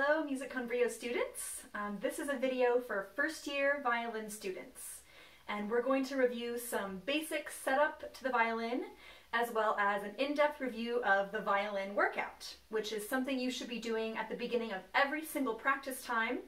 Hello Music con Brio students. This is a video for first year violin students, and we're going to review some basic setup to the violin as well as an in-depth review of the violin workout, which is something you should be doing at the beginning of every single practice time.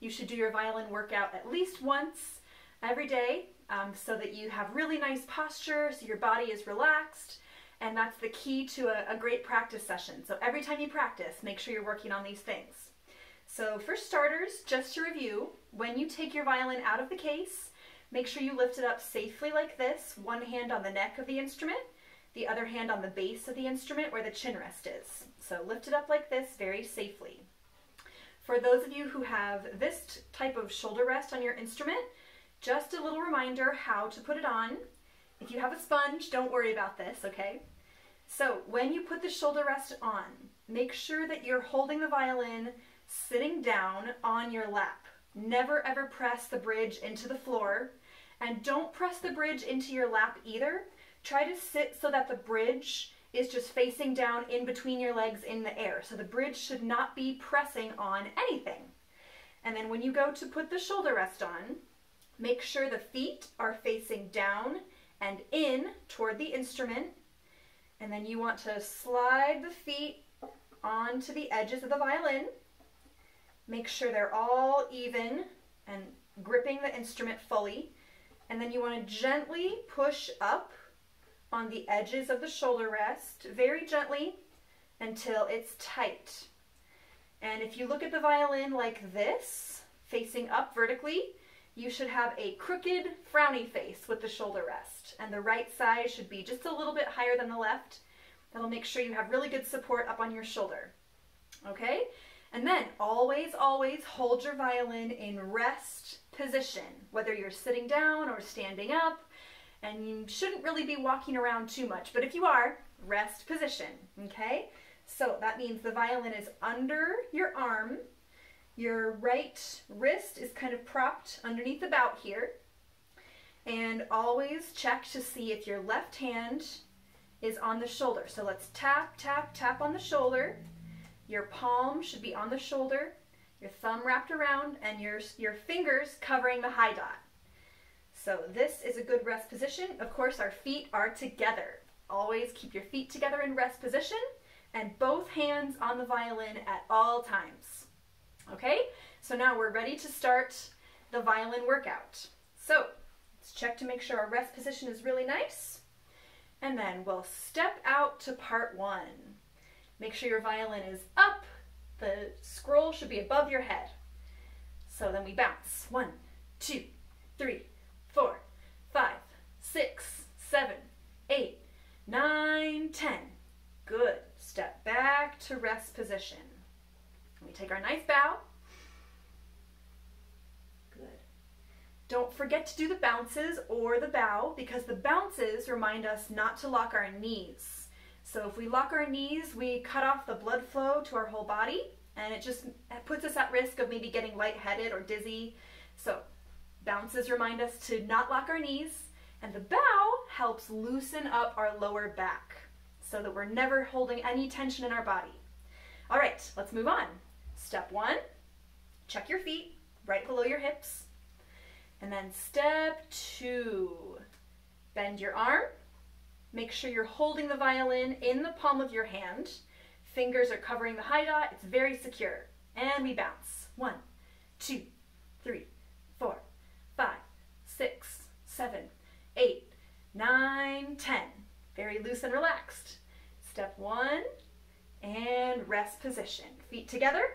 You should do your violin workout at least once every day so that you have really nice posture, so your body is relaxed. And that's the key to a great practice session. So every time you practice, make sure you're working on these things. So for starters, just to review, when you take your violin out of the case, make sure you lift it up safely like this, one hand on the neck of the instrument, the other hand on the base of the instrument where the chin rest is. So lift it up like this very safely. For those of you who have this type of shoulder rest on your instrument, just a little reminder how to put it on. If you have a sponge, don't worry about this, okay? So when you put the shoulder rest on, make sure that you're holding the violin sitting down on your lap. Never ever press the bridge into the floor, and don't press the bridge into your lap either. Try to sit so that the bridge is just facing down in between your legs in the air. So the bridge should not be pressing on anything. And then when you go to put the shoulder rest on, make sure the feet are facing down and in toward the instrument, and then you want to slide the feet onto the edges of the violin. Make sure they're all even and gripping the instrument fully, and then you want to gently push up on the edges of the shoulder rest, very gently, until it's tight. And if you look at the violin like this, facing up vertically, you should have a crooked, frowny face with the shoulder rest, and the right side should be just a little bit higher than the left. That'll make sure you have really good support up on your shoulder. Okay? And then always, always hold your violin in rest position, whether you're sitting down or standing up, and you shouldn't really be walking around too much, but if you are, rest position, okay? So that means the violin is under your arm. Your right wrist is kind of propped underneath the bout here. And always check to see if your left hand is on the shoulder. So let's tap, tap, tap on the shoulder. Your palm should be on the shoulder, your thumb wrapped around, and your fingers covering the high dot. So this is a good rest position. Of course, our feet are together. Always keep your feet together in rest position and both hands on the violin at all times. Okay, so now we're ready to start the violin workout. So let's check to make sure our rest position is really nice. And then we'll step out to part one. Make sure your violin is up. The scroll should be above your head. So then we bounce. 1, 2, 3, 4, 5, 6, 7, 8, 9, 10. Good. Step back to rest position. We take our nice bow. Good. Don't forget to do the bounces or the bow, because the bounces remind us not to lock our knees. So if we lock our knees, we cut off the blood flow to our whole body, and it puts us at risk of maybe getting lightheaded or dizzy. So bounces remind us to not lock our knees, and the bow helps loosen up our lower back so that we're never holding any tension in our body. All right, let's move on. Step 1, check your feet right below your hips. And then step 2, bend your arm. Make sure you're holding the violin in the palm of your hand. Fingers are covering the high dot. It's very secure. And we bounce. 1, 2, 3, 4, 5, 6, 7, 8, 9, 10. Very loose and relaxed. Step 1, and rest position. Feet together,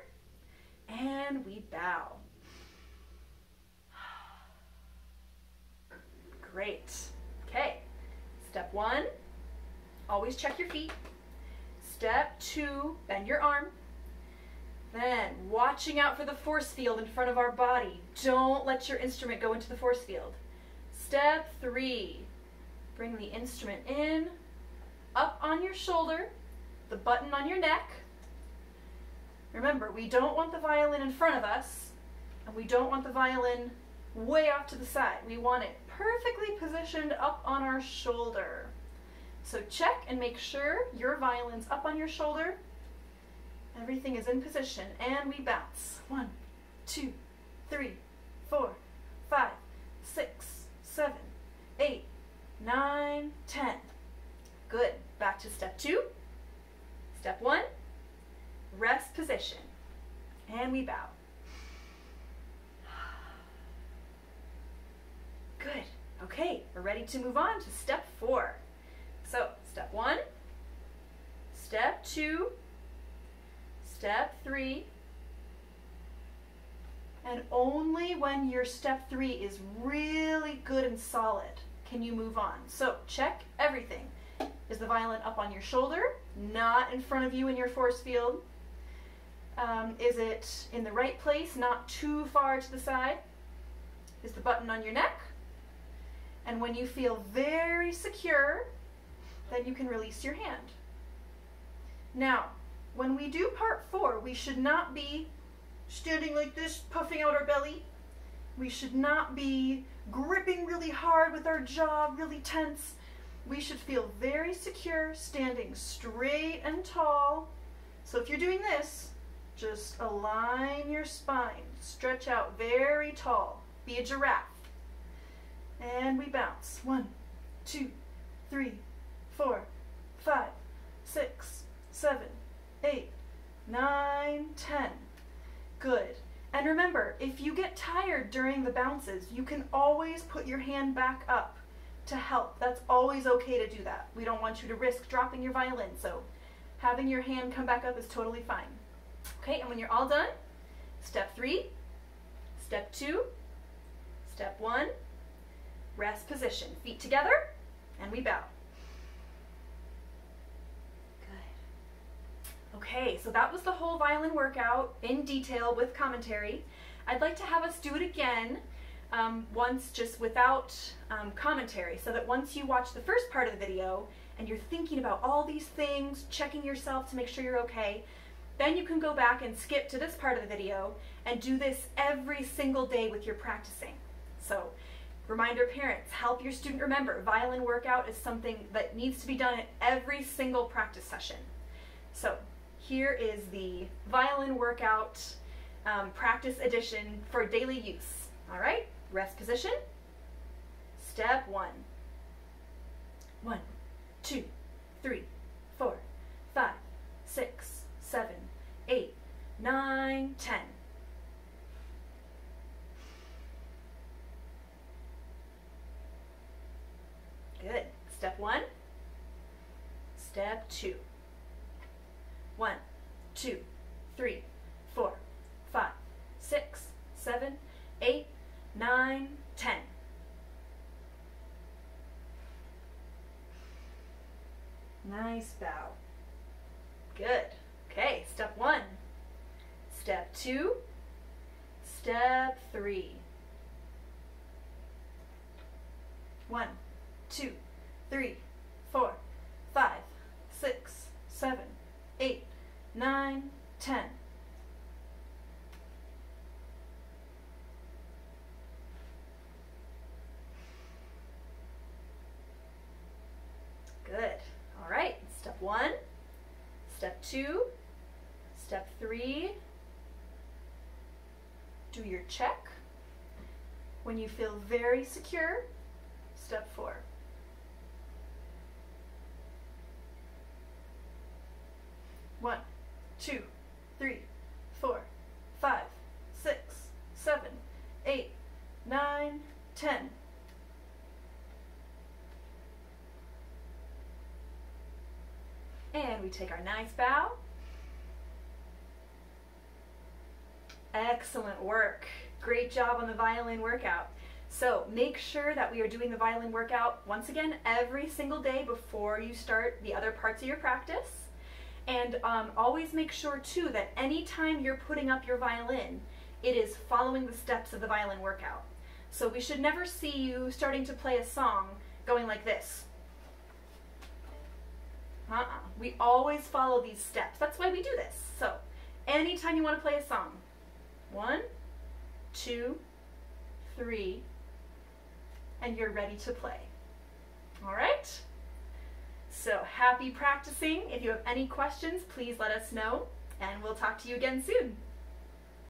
and we bow. Great. Okay. Step 1, always check your feet. Step 2, bend your arm. Then, watching out for the force field in front of our body. Don't let your instrument go into the force field. Step 3, bring the instrument in, up on your shoulder, the button on your neck. Remember, we don't want the violin in front of us, and we don't want the violin way off to the side. We want it perfectly positioned up on our shoulder. So check and make sure your violin's up on your shoulder, Everything is in position, and we bounce. 1, 2, 3, 4, 5, 6, 7, 8, 9, 10. Good. Back to step 2. Step 1, rest position, and we bow. Good. Okay, we're ready to move on to step 4. So, step 1, step 2, step 3, and only when your step 3 is really good and solid can you move on. So, check everything. Is the violin up on your shoulder, not in front of you in your force field? Is it in the right place, not too far to the side? Is the button on your neck? And when you feel very secure, then you can release your hand. Now, when we do part 4, we should not be standing like this, puffing out our belly. We should not be gripping really hard with our jaw, really tense. We should feel very secure, standing straight and tall. So if you're doing this, just align your spine. Stretch out very tall. Be a giraffe. And we bounce. 1, 2, 3, 4, 5, 6, 7, 8, 9, 10. Good. And remember, if you get tired during the bounces, you can always put your hand back up to help. That's always okay to do that. We don't want you to risk dropping your violin, so having your hand come back up is totally fine. Okay, and when you're all done, step 3, step 2, step 1, rest position. Feet together, and we bow. Good. Okay, so that was the whole violin workout in detail with commentary. I'd like to have us do it again once just without commentary, so that once you watch the first part of the video and you're thinking about all these things, checking yourself to make sure you're okay, then you can go back and skip to this part of the video and do this every single day with your practicing. So, reminder parents, help your student remember, violin workout is something that needs to be done at every single practice session. So, here is the violin workout practice edition for daily use. All right, rest position. Step 1. 1, 2, 3, 4, 5, 6, 7, 8, 9, 10. Good. Step 1. Step 2. 1, 2, 3, 4, 5, 6, 7, 8, 9, 10. Nice bow. Good. Okay, step 1. Step 2. Step 3. 1, 2, 3, 4, 5, 6, 7, 8, 9, 10. Good. All right. Step 1, step 2, step 3. Do your check. When you feel very secure, step 4. One, 2, 3, 4, 5, 6, 7, 8, 9, 10. And we take our nice bow. Excellent work. Great job on the violin workout. So make sure that we are doing the violin workout once again every single day before you start the other parts of your practice. And always make sure too that anytime you're putting up your violin, it is following the steps of the violin workout. So we should never see you starting to play a song going like this. We always follow these steps. That's why we do this. So anytime you want to play a song, 1, 2, 3, and you're ready to play. All right? So happy practicing. If you have any questions, please let us know. and we'll talk to you again soon.